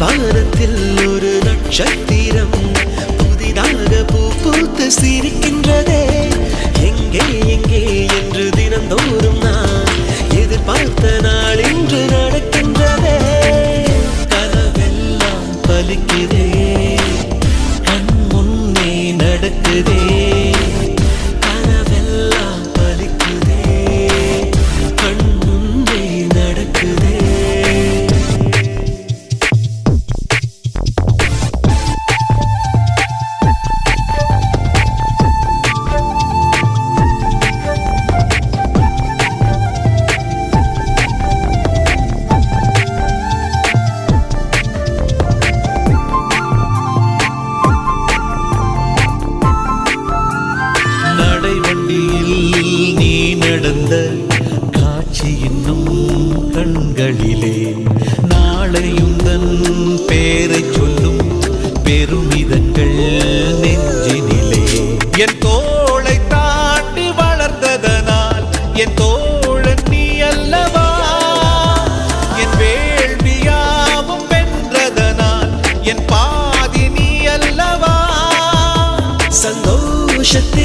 வானத்தில் ஒரு நட்சத்திரம் புதிதாக பூ பூத்து சிரிக்கின்றதே. எங்கே எங்கே என்று தினந்தோறும் நான் எதிர்பார்த்த நாள் இன்று நடக்கின்றதே. கனவெல்லாம் பலிக்குதே, கண் முன்னே நடக்குதே. கனவெல்லாம் பலிக்குதே, கண் முன்னே நடக்குதே. நீ நடந்த காட்சி இன்னும் கண்களிலே, நாளையுந்தன் பேரை சொல்லும் பெருமிதங்கள் நெஞ்சினிலே. என் தோளை தாண்டி வளர்ந்ததனால் என் தோழன் நீ அல்லவா, என் வேள்வியாவும் வென்றதனால் என் பாதி நீ அல்லவா. சந்தோஷத்தில்